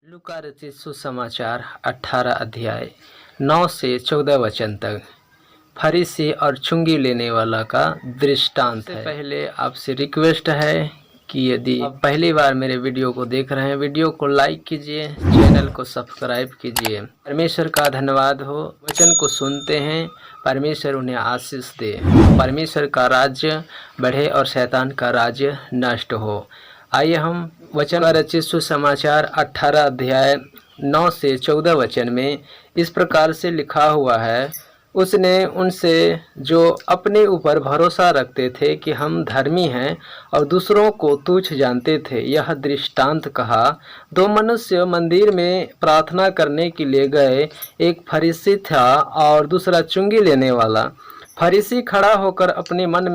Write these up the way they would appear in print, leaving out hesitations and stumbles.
लूका रचित सुसमाचार 18 अध्याय 9 से 14 वचन तक फरीसी और चुंगी लेने वाला का दृष्टांत है। पहले आपसे रिक्वेस्ट है कि यदि आप पहली बार मेरे वीडियो को देख रहे हैं, वीडियो को लाइक कीजिए, चैनल को सब्सक्राइब कीजिए। परमेश्वर का धन्यवाद हो। वचन को सुनते हैं, परमेश्वर उन्हें आशीष दे, परमेश्वर का राज्य बढ़े और शैतान का राज्य नष्ट हो। आइए हम वचन रचित सुसमाचार 18 अध्याय 9 से 14 वचन में इस प्रकार से लिखा हुआ है। उसने उनसे जो अपने ऊपर भरोसा रखते थे कि हम धर्मी हैं और दूसरों को तुच्छ जानते थे, यह दृष्टांत कहा। दो मनुष्य मंदिर में प्रार्थना करने के लिए गए, एक फरीसी था और दूसरा चुंगी लेने वाला। फरीसी खड़ा होकर अपने मन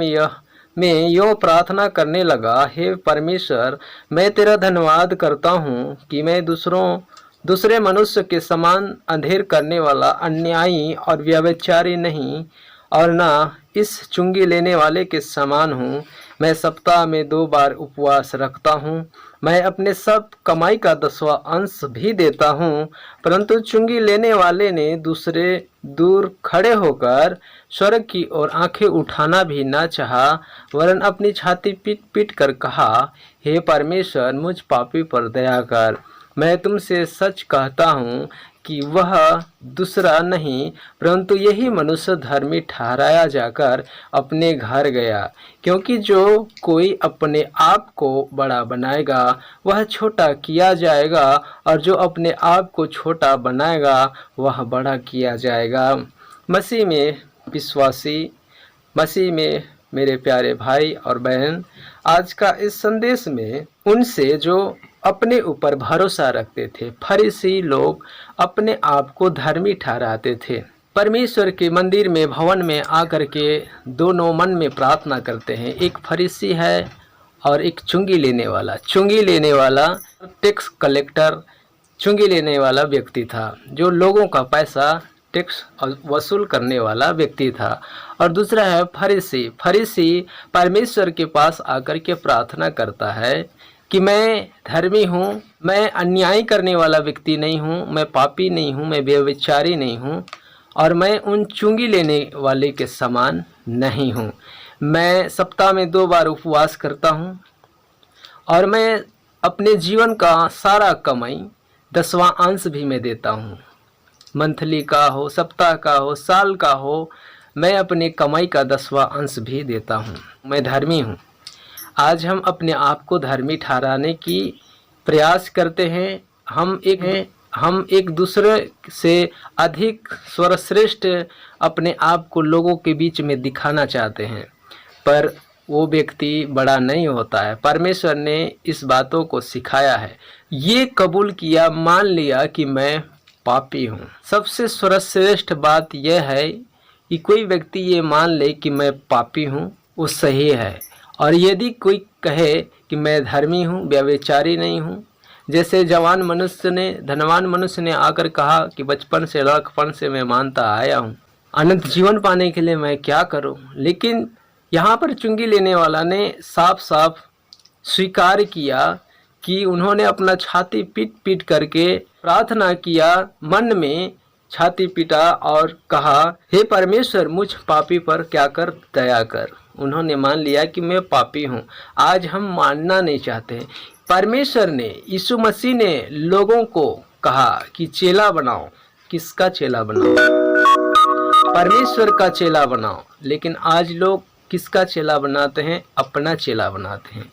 में यूँ प्रार्थना करने लगा, हे परमेश्वर, मैं तेरा धन्यवाद करता हूँ कि मैं दूसरे मनुष्य के समान अंधेर करने वाला, अन्यायी और व्यभिचारी नहीं, और न इस चुंगी लेने वाले के समान हूँ। मैं सप्ताह में 2 बार उपवास रखता हूँ, मैं अपने सब कमाई का 10वां अंश भी देता हूँ। परंतु चुंगी लेने वाले ने दूर खड़े होकर स्वर्ग की ओर आंखें उठाना भी न चाहा, वरन अपनी छाती पीट पीट कर कहा, हे परमेश्वर, मुझ पापी पर दया कर। मैं तुमसे सच कहता हूँ कि वह दूसरा नहीं, परंतु यही मनुष्य धर्मी ठहराया जाकर अपने घर गया। क्योंकि जो कोई अपने आप को बड़ा बनाएगा वह छोटा किया जाएगा, और जो अपने आप को छोटा बनाएगा वह बड़ा किया जाएगा। मसीह में विश्वासी, मसीह में मेरे प्यारे भाई और बहन, आज का इस संदेश में उनसे जो अपने ऊपर भरोसा रखते थे, फरीसी लोग अपने आप को धर्मी ठहराते थे। परमेश्वर के मंदिर में, भवन में आकर के दोनों मन में प्रार्थना करते हैं। एक फरीसी है और एक चुंगी लेने वाला। चुंगी लेने वाला टैक्स कलेक्टर, चुंगी लेने वाला व्यक्ति था जो लोगों का पैसा टैक्स वसूल करने वाला व्यक्ति था। और दूसरा है फरीसी। फरीसी परमेश्वर के पास आकर के प्रार्थना करता है कि मैं धर्मी हूँ, मैं अन्याय करने वाला व्यक्ति नहीं हूँ, मैं पापी नहीं हूँ, मैं व्यभिचारी नहीं हूँ, और मैं उन चुंगी लेने वाले के समान नहीं हूँ। मैं सप्ताह में 2 बार उपवास करता हूँ और मैं अपने जीवन का सारा कमाई 10वां अंश भी मैं देता हूँ। मंथली का हो, सप्ताह का हो, साल का हो, मैं अपने कमाई का 10वां अंश भी देता हूँ। मैं धर्मी हूँ। आज हम अपने आप को धर्मी ठहराने की प्रयास करते हैं। हम एक दूसरे से अधिक सर्वश्रेष्ठ अपने आप को लोगों के बीच में दिखाना चाहते हैं, पर वो व्यक्ति बड़ा नहीं होता है। परमेश्वर ने इस बातों को सिखाया है। ये कबूल किया, मान लिया कि मैं पापी हूँ। सबसे सर्वश्रेष्ठ बात यह है कि कोई व्यक्ति ये मान ले कि मैं पापी हूँ, वो सही है। और यदि कोई कहे कि मैं धर्मी हूँ, व्यभिचारी नहीं हूँ, जैसे धनवान मनुष्य ने आकर कहा कि बचपन से, लड़कपन से मैं मानता आया हूँ, अनंत जीवन पाने के लिए मैं क्या करूँ। लेकिन यहाँ पर चुंगी लेने वाला ने साफ साफ स्वीकार किया कि उन्होंने अपना छाती पीट पीट करके प्रार्थना किया, मन में छाती पीटा और कहा, हे परमेश्वर, मुझ पापी पर क्या कर दया कर। उन्होंने मान लिया कि मैं पापी हूँ। आज हम मानना नहीं चाहते। परमेश्वर ने, यीशु मसीह ने लोगों को कहा कि चेला बनाओ। किसका चेला बनाओ? परमेश्वर का चेला बनाओ। लेकिन आज लोग किसका चेला बनाते हैं? अपना चेला बनाते हैं।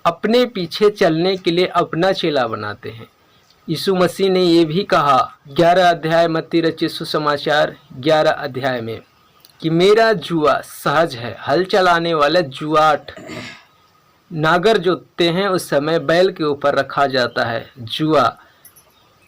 अपने पीछे चलने के लिए अपना चेला बनाते हैं। यीशु मसीह ने ये भी कहा 11 अध्याय मत्ती रचित सुसमाचार 11 अध्याय में कि मेरा जुआ सहज है। हल चलाने वाले जुआट नागर जोतते हैं, उस समय बैल के ऊपर रखा जाता है जुआ।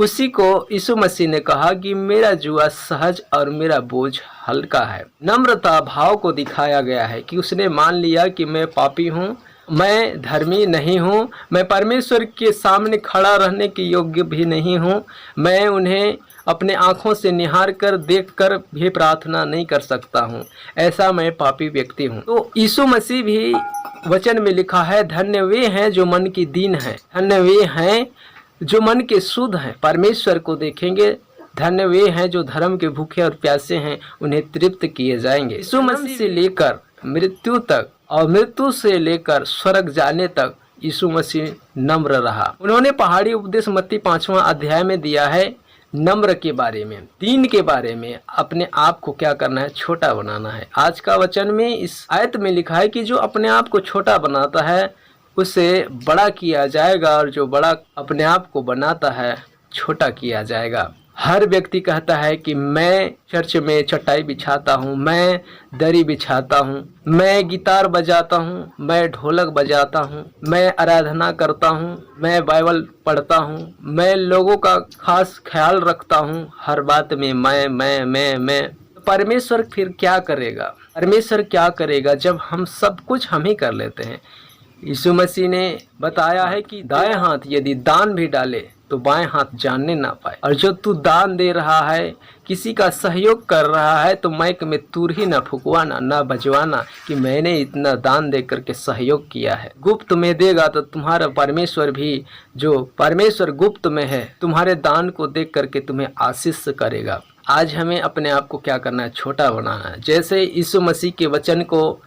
उसी को यीशु मसीह ने कहा कि मेरा जुआ सहज और मेरा बोझ हल्का है। नम्रता भाव को दिखाया गया है कि उसने मान लिया कि मैं पापी हूँ, मैं धर्मी नहीं हूँ, मैं परमेश्वर के सामने खड़ा रहने के योग्य भी नहीं हूँ, मैं उन्हें अपने आँखों से निहार कर देख कर भी प्रार्थना नहीं कर सकता हूँ, ऐसा मैं पापी व्यक्ति हूँ। तो यीशु मसीह भी वचन में लिखा है, धन्य वे हैं जो मन की दीन है, धन्य वे हैं जो मन के शुद्ध हैं परमेश्वर को देखेंगे। धन्य वे हैं जो धर्म के भूखे और प्यासे हैं, उन्हें तृप्त किए जाएंगे। यीशु मसीह से लेकर मृत्यु तक और मृत्यु से लेकर स्वर्ग जाने तक यीशु मसीह नम्र रहा। उन्होंने पहाड़ी उपदेश मत्ती 5वां अध्याय में दिया है नम्र के बारे में, दीन के बारे में, अपने आप को क्या करना है, छोटा बनाना है। आज का वचन में इस आयत में लिखा है कि जो अपने आप को छोटा बनाता है उसे बड़ा किया जाएगा, और जो बड़ा अपने आप को बनाता है छोटा किया जाएगा। हर व्यक्ति कहता है कि मैं चर्च में चटाई बिछाता हूँ, मैं दरी बिछाता हूँ, मैं गिटार बजाता हूँ, मैं ढोलक बजाता हूँ, मैं आराधना करता हूँ, मैं बाइबल पढ़ता हूँ, मैं लोगों का खास ख्याल रखता हूँ। हर बात में मैं। परमेश्वर फिर क्या करेगा? परमेश्वर क्या करेगा जब हम सब कुछ हम ही कर लेते हैं? यीशु मसीह ने बताया है कि दाएं हाथ यदि दान भी डाले तो बाएं हाथ जानने ना पाए। और जो तू दान दे रहा है, किसी का सहयोग कर रहा है, तो माइक में तूर ही ना फुकवाना, ना बजवाना कि मैंने इतना दान दे करके सहयोग किया है। गुप्त में देगा तो तुम्हारा परमेश्वर भी, जो परमेश्वर गुप्त में है, तुम्हारे दान को देख करके तुम्हें आशीष करेगा। आज हमें अपने आप को क्या करना है, छोटा बनाना है। जैसे यीशु मसीह के वचन को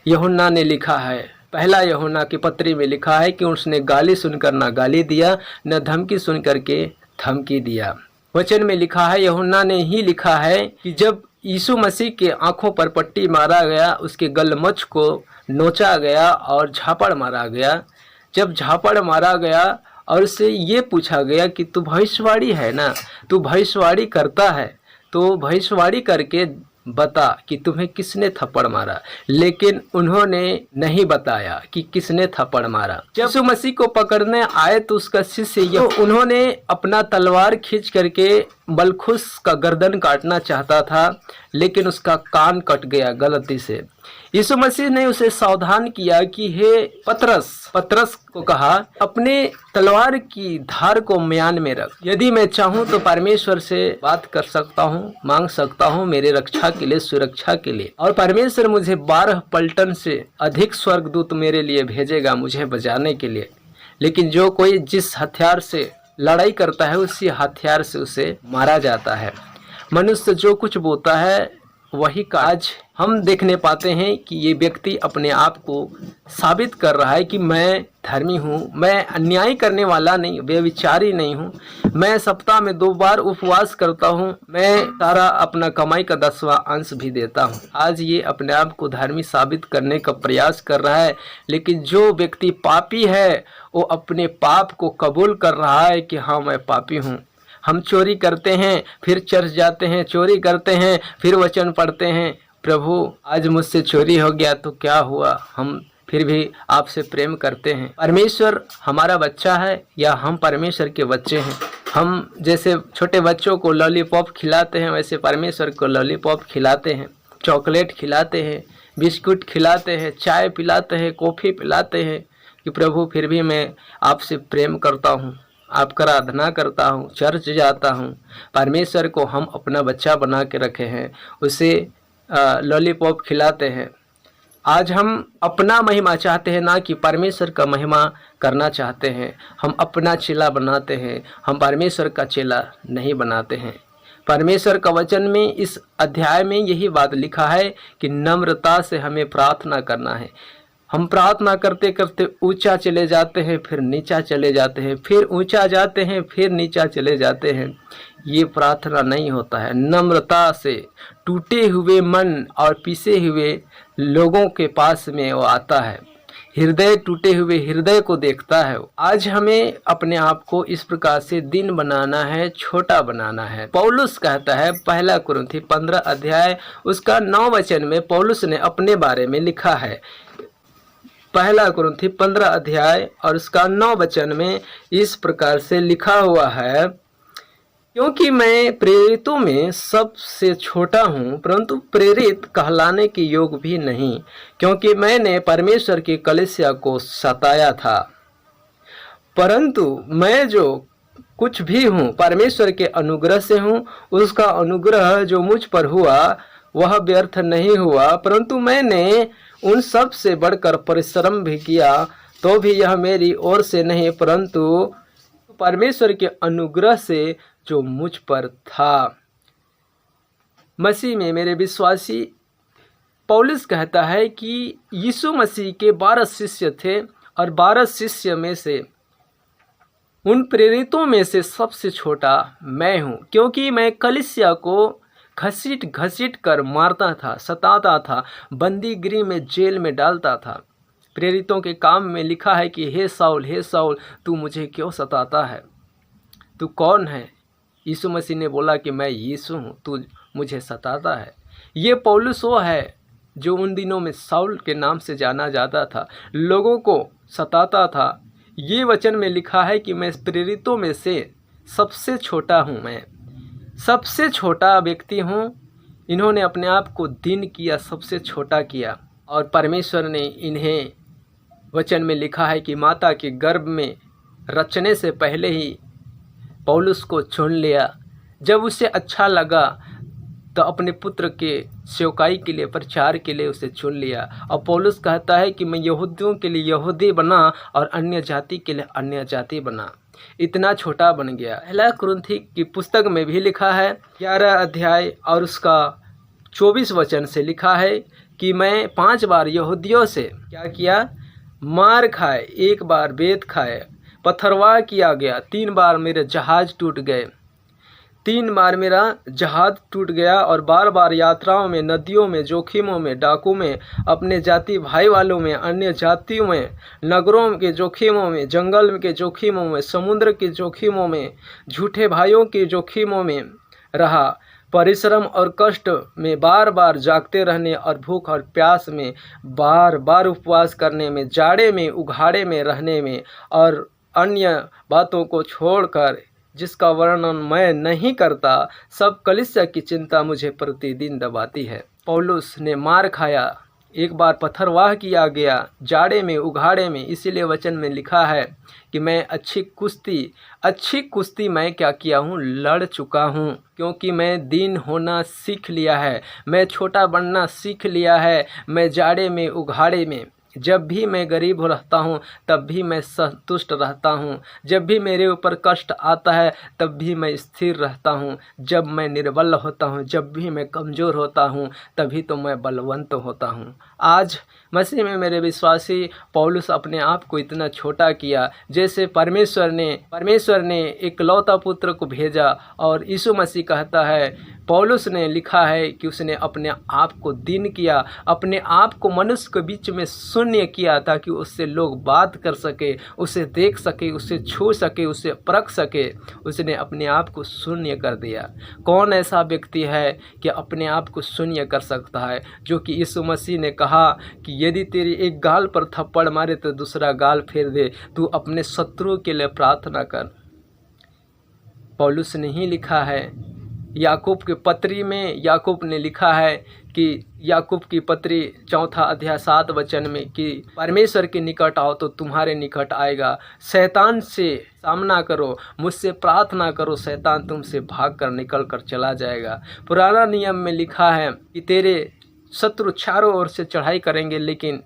यूहन्ना ने लिखा है, पहला यूहन्ना की पत्री में लिखा है कि उसने गाली सुनकर ना गाली दिया, न धमकी सुनकर के धमकी दिया। वचन में लिखा है, यूहन्ना ने ही लिखा है कि जब यीशु मसीह के आंखों पर पट्टी मारा गया, उसके गलमच को नोचा गया और झापड़ मारा गया। जब झापड़ मारा गया और उससे ये पूछा गया कि तू भविष्यवाणी है ना, तू भविष्यवाणी करता है तो भविष्यवाणी करके बता कि तुम्हें किसने थप्पड़ मारा। लेकिन उन्होंने नहीं बताया कि किसने थप्पड़ मारा। जब यीशु मसीह को पकड़ने आए तो उसका शिष्य उन्होंने अपना तलवार खींच करके मलखुस का गर्दन काटना चाहता था, लेकिन उसका कान कट गया गलती से। यीशु मसीह ने उसे सावधान किया कि हे पतरस को कहा, अपने तलवार की धार को म्यान में रख। यदि मैं चाहूँ तो परमेश्वर से बात कर सकता हूँ, मांग सकता हूँ मेरे रक्षा के लिए, सुरक्षा के लिए, और परमेश्वर मुझे 12 पलटन से अधिक स्वर्गदूत मेरे लिए भेजेगा, मुझे बचाने के लिए। लेकिन जो कोई जिस हथियार से लड़ाई करता है उसी हथियार से उसे मारा जाता है। मनुष्य जो कुछ बोता है वही काज हम देखने पाते हैं कि ये व्यक्ति अपने आप को साबित कर रहा है कि मैं धर्मी हूँ, मैं अन्याय करने वाला नहीं, व्यभिचारी नहीं हूँ, मैं सप्ताह में 2 बार उपवास करता हूँ, मैं सारा अपना कमाई का 10वां अंश भी देता हूँ। आज ये अपने आप को धर्मी साबित करने का प्रयास कर रहा है। लेकिन जो व्यक्ति पापी है वो अपने पाप को कबूल कर रहा है कि हाँ मैं पापी हूँ। हम चोरी करते हैं, फिर चर्च जाते हैं, चोरी करते हैं, फिर वचन पढ़ते हैं, प्रभु आज मुझसे चोरी हो गया तो क्या हुआ, हम फिर भी आपसे प्रेम करते हैं। परमेश्वर हमारा बच्चा है या हम परमेश्वर के बच्चे हैं? हम जैसे छोटे बच्चों को लॉलीपॉप खिलाते हैं वैसे परमेश्वर को लॉलीपॉप खिलाते हैं, चॉकलेट खिलाते हैं, बिस्कुट खिलाते हैं, चाय पिलाते हैं, कॉफ़ी पिलाते हैं कि प्रभु फिर भी मैं आपसे प्रेम करता हूँ, आपका आराधना करता हूँ, चर्च जाता हूँ। परमेश्वर को हम अपना बच्चा बना के रखे हैं, उसे लॉलीपॉप खिलाते हैं। आज हम अपना महिमा चाहते हैं, ना कि परमेश्वर का महिमा करना चाहते हैं। हम अपना चेला बनाते हैं, हम परमेश्वर का चेला नहीं बनाते हैं। परमेश्वर का वचन में इस अध्याय में यही बात लिखा है कि नम्रता से हमें प्रार्थना करना है। हम प्रार्थना करते करते ऊंचा चले जाते हैं, फिर नीचा चले जाते हैं, फिर ऊंचा जाते हैं, फिर नीचा चले जाते हैं। ये प्रार्थना नहीं होता है। नम्रता से टूटे हुए मन और पिसे हुए लोगों के पास में वो आता है, हृदय टूटे हुए हृदय को देखता है। आज हमें अपने आप को इस प्रकार से दिन बनाना है, छोटा बनाना है। पौलुस कहता है, 1 कुरिन्थी 15 अध्याय उसका 9 वचन में पौलुस ने अपने बारे में लिखा है। 1 कुरिन्थी 15 अध्याय और उसका 9 वचन में इस प्रकार से लिखा हुआ है, क्योंकि मैं प्रेरितों में सबसे छोटा हूँ, परंतु प्रेरित कहलाने के योग भी नहीं, क्योंकि मैंने परमेश्वर की कलीसिया को सताया था। परंतु मैं जो कुछ भी हूँ परमेश्वर के अनुग्रह से हूँ, उसका अनुग्रह जो मुझ पर हुआ वह व्यर्थ नहीं हुआ, परंतु मैंने उन सब से बढ़कर परिश्रम भी किया, तो भी यह मेरी ओर से नहीं परंतु परमेश्वर के अनुग्रह से जो मुझ पर था। मसीह में मेरे विश्वासी, पौलुस कहता है कि यीशु मसीह के 12 शिष्य थे और 12 शिष्य में से, उन प्रेरितों में से सबसे छोटा मैं हूँ, क्योंकि मैं कलीसिया को घसीट घसीट कर मारता था, सताता था, बंदीगृह में, जेल में डालता था। प्रेरितों के काम में लिखा है कि हे साउल तू मुझे क्यों सताता है, तू कौन है? यीशु मसीह ने बोला कि मैं यीशु हूँ, तू मुझे सताता है। ये पौलुस वो है जो उन दिनों में साउल के नाम से जाना जाता था, लोगों को सताता था। ये वचन में लिखा है कि मैं प्रेरितों में से सबसे छोटा हूँ, मैं सबसे छोटा व्यक्ति हूँ। इन्होंने अपने आप को दीन किया, सबसे छोटा किया, और परमेश्वर ने इन्हें, वचन में लिखा है कि माता के गर्भ में रचने से पहले ही पौलुस को चुन लिया। जब उसे अच्छा लगा तो अपने पुत्र के सेवकाई के लिए, प्रचार के लिए उसे चुन लिया। और पौलुस कहता है कि मैं यहूदियों के लिए यहूदी बना और अन्य जाति के लिए अन्य जाति बना, इतना छोटा बन गया। पहला कुरिन्थी की पुस्तक में भी लिखा है 11 अध्याय और उसका 24 वचन से लिखा है कि मैं 5 बार यहूदियों से क्या किया? मार खाए, 1 बार बेत खाए, पथरवाह किया गया, 3 बार मेरे जहाज टूट गए, 3 बार मेरा जहाज टूट गया, और बार बार यात्राओं में, नदियों में, जोखिमों में, डाकू में, अपने जाति भाई वालों में, अन्य जातियों में, नगरों के जोखिमों में, जंगल के जोखिमों में, समुद्र के जोखिमों में, झूठे भाइयों के जोखिमों में रहा, परिश्रम और कष्ट में, बार बार जागते रहने और भूख और प्यास में, बार बार उपवास करने में, जाड़े में, उघाड़े में रहने में, और अन्य बातों को छोड़कर जिसका वर्णन मैं नहीं करता, सब कलीसिया की चिंता मुझे प्रतिदिन दबाती है। पौलुस ने मार खाया, 1 बार पथरवाह किया गया, जाड़े में, उघाड़े में। इसीलिए वचन में लिखा है कि मैं अच्छी कुश्ती मैं क्या किया हूँ? लड़ चुका हूँ, क्योंकि मैं दीन होना सीख लिया है, मैं छोटा बनना सीख लिया है। मैं जाड़े में, उघाड़े में, जब भी मैं गरीब रहता हूँ तब भी मैं संतुष्ट रहता हूँ, जब भी मेरे ऊपर कष्ट आता है तब भी मैं स्थिर रहता हूँ, जब मैं निर्बल होता हूँ, जब भी मैं कमज़ोर होता हूँ तभी तो मैं बलवंत होता हूँ। आज मसीह में मेरे विश्वासी, पौलुस अपने आप को इतना छोटा किया, जैसे परमेश्वर ने इकलौता पुत्र को भेजा। और यीशु मसीह कहता है, पौलुस ने लिखा है कि उसने अपने आप को दीन किया, अपने आप को मनुष्य के बीच में शून्य किया, ताकि उससे लोग बात कर सके, उसे देख सके, उसे छू सके, उसे परख सके। उसने अपने आप को शून्य कर दिया। कौन ऐसा व्यक्ति है कि अपने आप को शून्य कर सकता है? जो कि यीशु मसीह ने कहा कि यदि तेरी एक गाल पर थप्पड़ मारे तो दूसरा गाल फेर दे, तू अपने शत्रु के लिए प्रार्थना कर। पौलुस ने ही लिखा है याकूब की पत्री में, याकूब ने लिखा है कि याकूब की पत्री 4 अध्याय 7 वचन में कि परमेश्वर के निकट आओ तो तुम्हारे निकट आएगा, शैतान से सामना करो, मुझसे प्रार्थना करो, शैतान तुमसे भाग कर निकल कर चला जाएगा। पुराना नियम में लिखा है कि तेरे शत्रु चारों ओर से चढ़ाई करेंगे, लेकिन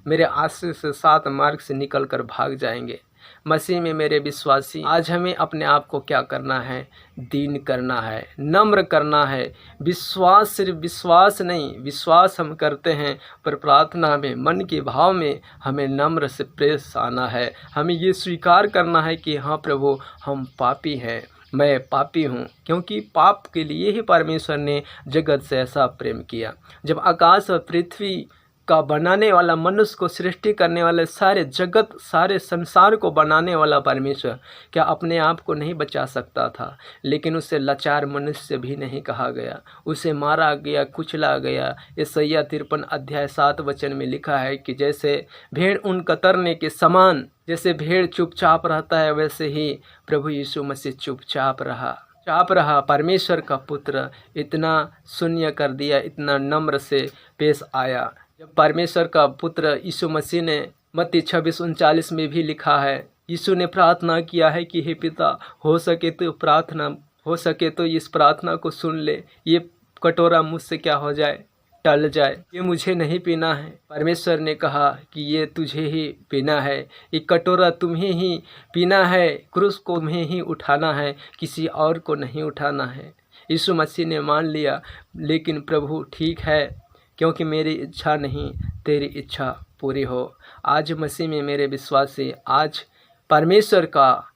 मेरे आशीष से 7 मार्ग से निकल कर भाग जाएंगे। मसीह में मेरे विश्वासी, आज हमें अपने आप को क्या करना है? दीन करना है, नम्र करना है। विश्वास सिर्फ विश्वास नहीं, विश्वास हम करते हैं, पर प्रार्थना में, मन के भाव में हमें नम्र से पेश आना है। हमें ये स्वीकार करना है कि हाँ प्रभु, हम पापी हैं, मैं पापी हूँ, क्योंकि पाप के लिए ही परमेश्वर ने जगत से ऐसा प्रेम किया। जब आकाश और पृथ्वी का बनाने वाला, मनुष्य को सृष्टि करने वाले, सारे जगत, सारे संसार को बनाने वाला परमेश्वर क्या अपने आप को नहीं बचा सकता था? लेकिन उसे लाचार मनुष्य भी नहीं कहा गया, उसे मारा गया, कुचला गया। यशायाह 53 अध्याय 7 वचन में लिखा है कि जैसे भेड़ ऊन कतरने के समान, जैसे भेड़ चुपचाप रहता है, वैसे ही प्रभु यीशु मसीह चुपचाप रहा। परमेश्वर का पुत्र इतना शून्य कर दिया, इतना नम्र से पेश आया। जब परमेश्वर का पुत्र यीशु मसीह ने, मत्ती 26:39 में भी लिखा है, यीशु ने प्रार्थना किया है कि हे पिता, हो सके तो इस प्रार्थना को सुन ले, ये कटोरा मुझसे क्या हो जाए, टल जाए। ये मुझे नहीं पीना है। परमेश्वर ने कहा कि ये तुझे ही पीना है, ये कटोरा तुम्हें ही पीना है, क्रूस को तुम्हें ही उठाना है, किसी और को नहीं उठाना है। यीशु मसीह ने मान लिया, लेकिन प्रभु ठीक है, क्योंकि मेरी इच्छा नहीं तेरी इच्छा पूरी हो। आज मसीह में मेरे विश्वासी, आज परमेश्वर का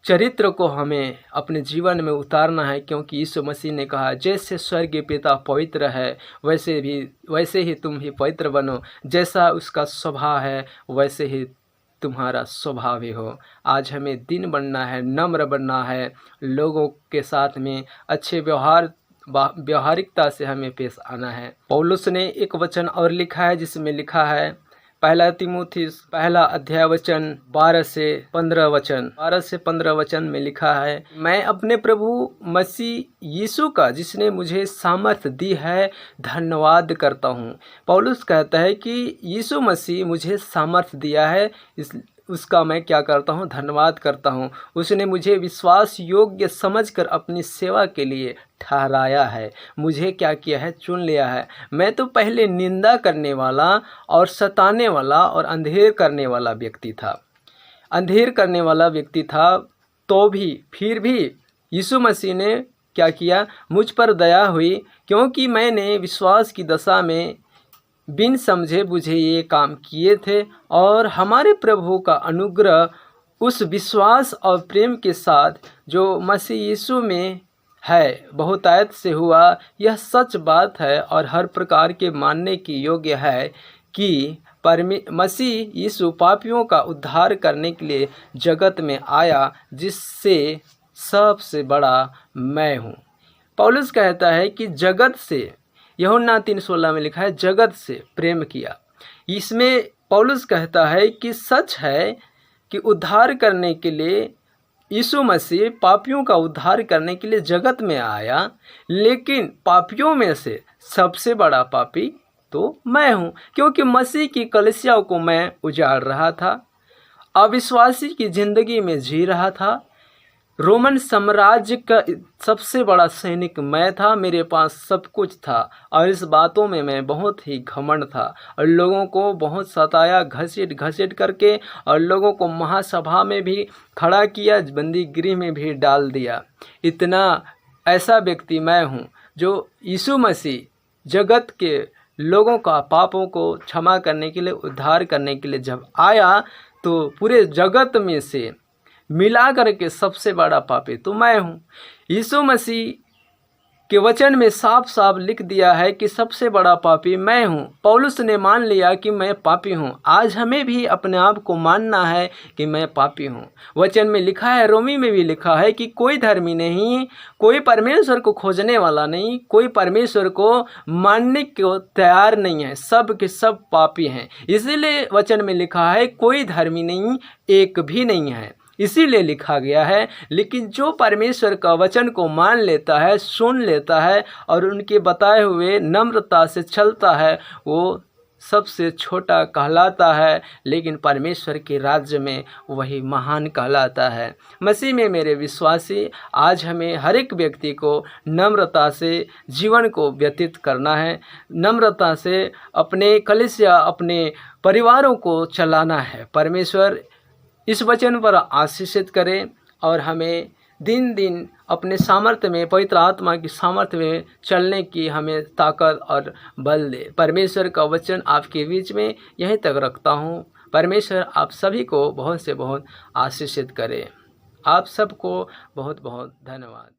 चरित्र को हमें अपने जीवन में उतारना है, क्योंकि यीशु मसीह ने कहा जैसे स्वर्गीय पिता पवित्र है वैसे ही तुम भी पवित्र बनो, जैसा उसका स्वभाव है वैसे ही तुम्हारा स्वभाव भी हो। आज हमें दीन बनना है, नम्र बनना है, लोगों के साथ में अच्छे व्यवहारिकता से हमें पेश आना है। पौलुस ने एक वचन और लिखा है, जिसमें लिखा है पहला तीमुथियुस पहला अध्याय वचन 12 से 15 वचन में लिखा है, मैं अपने प्रभु मसीह यीशु का जिसने मुझे सामर्थ दी है धन्यवाद करता हूँ। पौलुस कहता है कि यीशु मसीह मुझे सामर्थ दिया है, उसका मैं क्या करता हूँ, धन्यवाद करता हूँ। उसने मुझे विश्वास योग्य समझकर अपनी सेवा के लिए ठहराया है, मुझे क्या किया है, चुन लिया है। मैं तो पहले निंदा करने वाला और सताने वाला और अंधेर करने वाला व्यक्ति था, तो भी फिर भी यीशु मसीह ने क्या किया, मुझ पर दया हुई, क्योंकि मैंने विश्वास की दशा में बिन समझे बुझे ये काम किए थे, और हमारे प्रभु का अनुग्रह उस विश्वास और प्रेम के साथ जो मसीह यीशु में है बहुतायत से हुआ। यह सच बात है और हर प्रकार के मानने की योग्य है कि मसीह यीशु पापियों का उद्धार करने के लिए जगत में आया, जिससे सबसे बड़ा मैं हूँ। पौलुस कहता है कि जगत से, यूहन्ना 3:16 में लिखा है, जगत से प्रेम किया। इसमें पौलुस कहता है कि सच है कि उद्धार करने के लिए यीशु मसीह पापियों का उद्धार करने के लिए जगत में आया, लेकिन पापियों में से सबसे बड़ा पापी तो मैं हूँ, क्योंकि मसीह की कलीसिया को मैं उजाड़ रहा था, अविश्वासी की ज़िंदगी में जी रहा था, रोमन साम्राज्य का सबसे बड़ा सैनिक मैं था, मेरे पास सब कुछ था, और इस बातों में मैं बहुत ही घमंड था, और लोगों को बहुत सताया घसीट करके, और लोगों को महासभा में भी खड़ा किया, बंदी गृह में भी डाल दिया। इतना ऐसा व्यक्ति मैं हूँ, जो यीशु मसीह जगत के लोगों का पापों को क्षमा करने के लिए, उद्धार करने के लिए जब आया, तो पूरे जगत में से मिला करके सबसे बड़ा पापी तो मैं हूँ। यीशु मसीह के वचन में साफ साफ लिख दिया है कि सबसे बड़ा पापी मैं हूँ। पौलुस ने मान लिया कि मैं पापी हूँ। आज हमें भी अपने आप को मानना है कि मैं पापी हूँ। वचन में लिखा है, रोमी में भी लिखा है कि कोई धर्मी नहीं, कोई परमेश्वर को खोजने वाला नहीं, कोई परमेश्वर को मानने को तैयार नहीं है, सब के सब पापी हैं। इसीलिए वचन में लिखा है कोई धर्मी नहीं, एक भी नहीं है, इसीलिए लिखा गया है। लेकिन जो परमेश्वर का वचन को मान लेता है, सुन लेता है और उनके बताए हुए नम्रता से चलता है, वो सबसे छोटा कहलाता है, लेकिन परमेश्वर के राज्य में वही महान कहलाता है। मसीह में मेरे विश्वासी, आज हमें हर एक व्यक्ति को नम्रता से जीवन को व्यतीत करना है, नम्रता से अपने कलीसिया, अपने परिवारों को चलाना है। परमेश्वर इस वचन पर आशीषित करें और हमें दिन दिन अपने सामर्थ्य में, पवित्र आत्मा की सामर्थ्य में चलने की हमें ताकत और बल दे। परमेश्वर का वचन आपके बीच में यहीं तक रखता हूँ। परमेश्वर आप सभी को बहुत से बहुत आशीषित करे। आप सबको बहुत बहुत धन्यवाद।